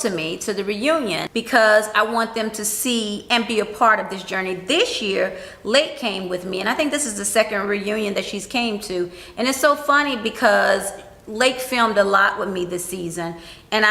to me to the reunion because I want them to see and be a part of this journey. This year, Lake came with me, and I think this is the second reunion that she's came to. And it's so funny because Lake filmed a lot with me this season, and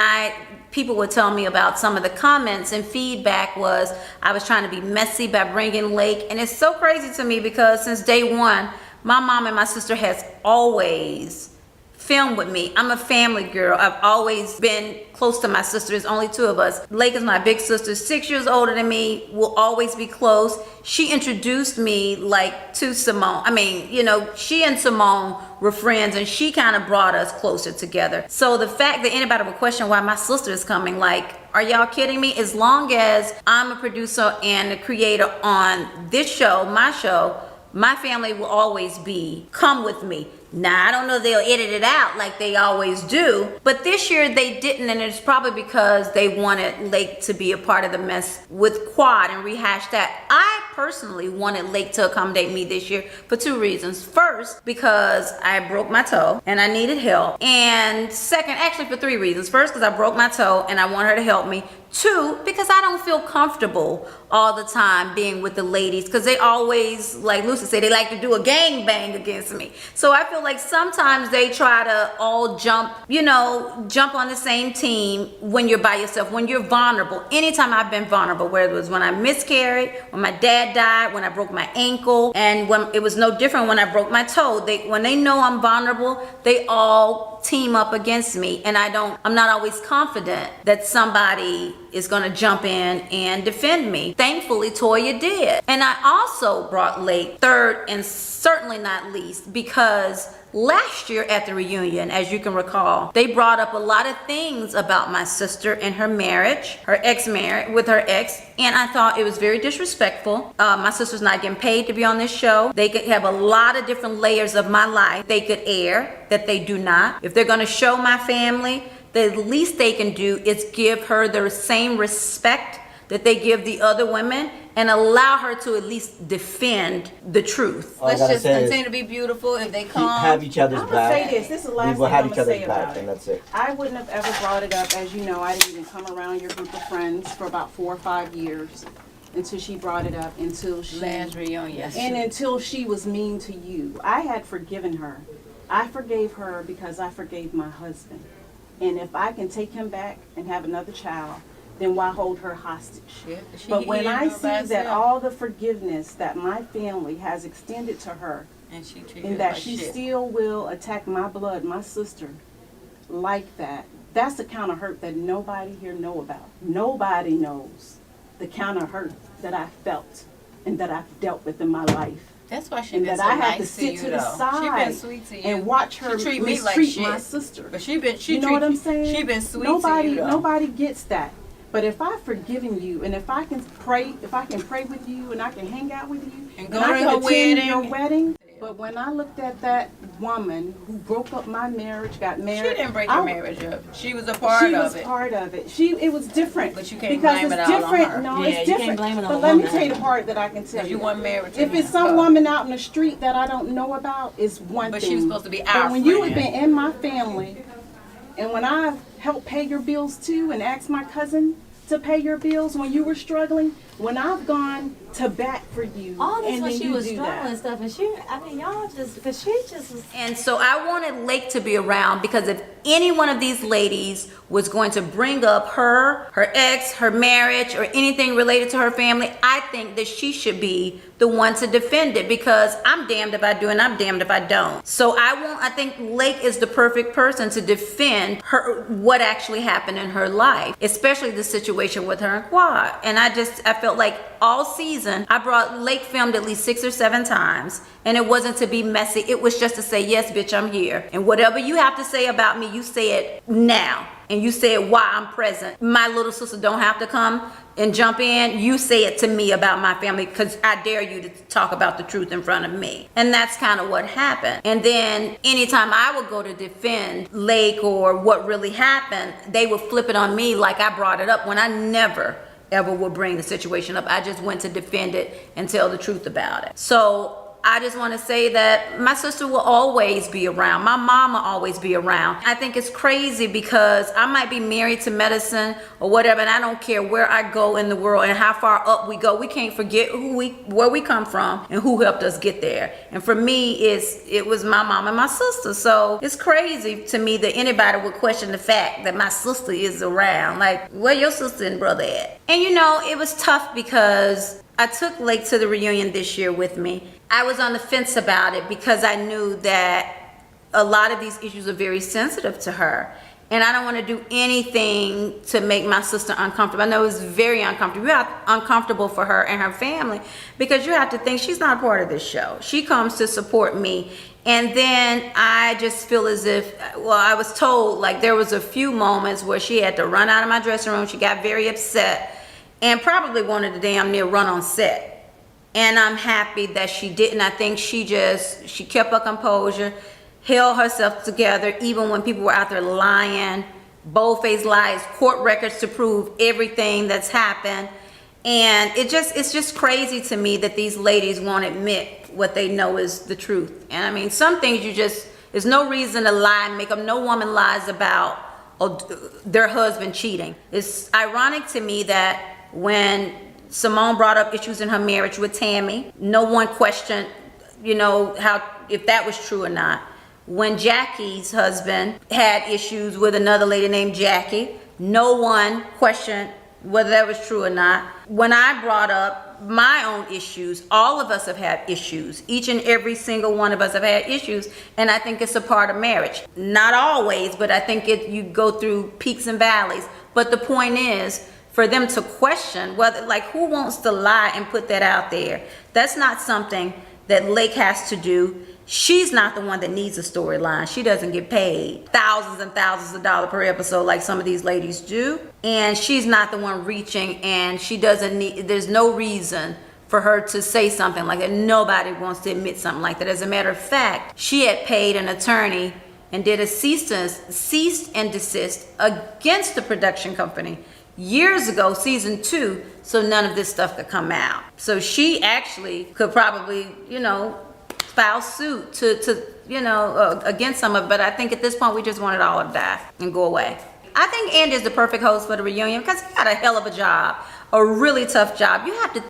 people would tell me about some of the comments and feedback was I was trying to be messy by bringing Lake. And it's so crazy to me because since day one, my mom and my sister has always filmed with me. I'm a family girl. I've always been close to my sister. There's only two of us. Lake is my big sister, 6 years older than me, will always be close. She introduced me like to Simone. I mean, you know, she and Simone were friends, and she kind of brought us closer together. So the fact that anybody would question why my sister is coming, like, are y'all kidding me? As long as I'm a producer and a creator on this show, my family will always come with me. Now, I don't know if they'll edit it out like they always do, but this year they didn't, and it's probably because they wanted Lake to be a part of the mess with Quad and rehash that. I personally wanted Lake to accommodate me this year for two reasons. First, because I broke my toe and I needed help. And second, actually for three reasons. First, because I broke my toe and I want her to help me. Two, because I don't feel comfortable all the time being with the ladies, because they always, like Lucy said, they like to do a gang bang against me. So I feel like sometimes they try to all jump on the same team when you're by yourself, when you're vulnerable. Anytime I've been vulnerable, whether it was when I miscarried, when my dad died, when I broke my ankle, and when it was no different when I broke my toe, when they know I'm vulnerable, they all team up against me, and I'm not always confident that somebody is going to jump in and defend me. Thankfully, Toya did. And I also brought Lake third and certainly not least because last year at the reunion, as you can recall, they brought up a lot of things about my sister and her marriage, her ex-marriage with her ex, and I thought it was very disrespectful. My sister's not getting paid to be on this show. They could have a lot of different layers of my life they could air that they do not. If they're going to show my family, the least they can do is give her the same respect that they give the other women and allow her to at least defend the truth. Let's just continue to be beautiful. If they come, have each other's back. I'm gonna say this. This is the last thing I'm gonna say about it. That's it. I wouldn't have ever brought it up. As you know, I didn't even come around your group of friends for about 4 or 5 years until she brought it up. Last reunion. And until she was mean to you. I had forgiven her. I forgave her because I forgave my husband. And if I can take him back and have another child, then why hold her hostage? But when I see that all the forgiveness that my family has extended to her, and that she still will attack my blood, my sister, like that, that's the kind of hurt that nobody here know about. Nobody knows the kind of hurt that I felt and that I've dealt with in my life. That's why she and been that so I had nice to sit you, to the side she been sweet to you. and watch her she treat me like shit. my sister. But you know what I'm saying? She been sweet nobody, to you. Nobody gets that. But if I've forgiven you, and if I can pray with you, and I can hang out with you, and I can attend your wedding. But when I looked at that woman who broke up my marriage, got married. She didn't break your marriage up. She was a part of it. She was part of it. It was different. But you can't blame it all on her. No, yeah, it's different. Can't blame it on but let me tell you the part that I can tell you. You weren't married to If it's some woman out in the street that I don't know about, it's one thing. But she was supposed to be our But when you have been in my family, and when I helped pay your bills too, and asked my cousin to pay your bills when you were struggling, when I've gone to bat for you, all this and when then she you was do struggling that. and stuff, and y'all just, because she just was. And so I wanted Lake to be around because if any one of these ladies was going to bring up her ex, her marriage, or anything related to her family, I think that she should be the one to defend it, because I'm damned if I do and I'm damned if I don't. So I think Lake is the perfect person to defend what actually happened in her life, especially the situation with her and Quad. And I felt like all season, Lake filmed at least 6 or 7 times, and it wasn't to be messy. It was just to say, yes, bitch, I'm here. And whatever you have to say about me, you say it now. And you say it while I'm present. My little sister don't have to come and jump in. You say it to me about my family, because I dare you to talk about the truth in front of me. And that's kind of what happened. And then anytime I would go to defend Lake or what really happened, they would flip it on me like I brought it up, when I never ever would bring the situation up. I just went to defend it and tell the truth about it. So I just want to say that my sister will always be around. My mom will always be around. I think it's crazy because I might be married to medicine or whatever, and I don't care where I go in the world and how far up we go. We can't forget where we come from and who helped us get there. And for me, it was my mom and my sister. So it's crazy to me that anybody would question the fact that my sister is around. Like, where your sister and brother at? And you know, it was tough because I took Lake to the reunion this year with me. I was on the fence about it because I knew that a lot of these issues are very sensitive to her. And I don't want to do anything to make my sister uncomfortable. I know it's very uncomfortable. Uncomfortable for her and her family because you have to think she's not a part of this show. She comes to support me. And then I just feel as if, well, I was told like there was a few moments where she had to run out of my dressing room. She got very upset and probably wanted to damn near run on set. And I'm happy that she didn't. I think she kept her composure, held herself together, even when people were out there lying, bold-faced lies, court records to prove everything that's happened. And it's just crazy to me that these ladies won't admit what they know is the truth. And I mean, some things there's no reason to lie and make up. No woman lies about their husband cheating. It's ironic to me that when Simone brought up issues in her marriage with Tammy, no one questioned, you know, if that was true or not. When Jackie's husband had issues with another lady named Jackie, no one questioned whether that was true or not. When I brought up my own issues, all of us have had issues. Each and every single one of us have had issues, and I think it's a part of marriage. Not always, but I think you go through peaks and valleys. But the point is, for them to question whether, like, who wants to lie and put that out there? That's not something that Lake has to do. She's not the one that needs a storyline. She doesn't get paid thousands and thousands of dollars per episode like some of these ladies do. And she's not the one reaching, and there's no reason for her to say something like that. Nobody wants to admit something like that. As a matter of fact, she had paid an attorney and did a cease and desist against the production company years ago, season 2, so none of this stuff could come out. So she actually could probably, you know, file suit to against some of it. But I think at this point we just want it all to die and go away. I think Andy is the perfect host for the reunion because he got a hell of a job, a really tough job. You have to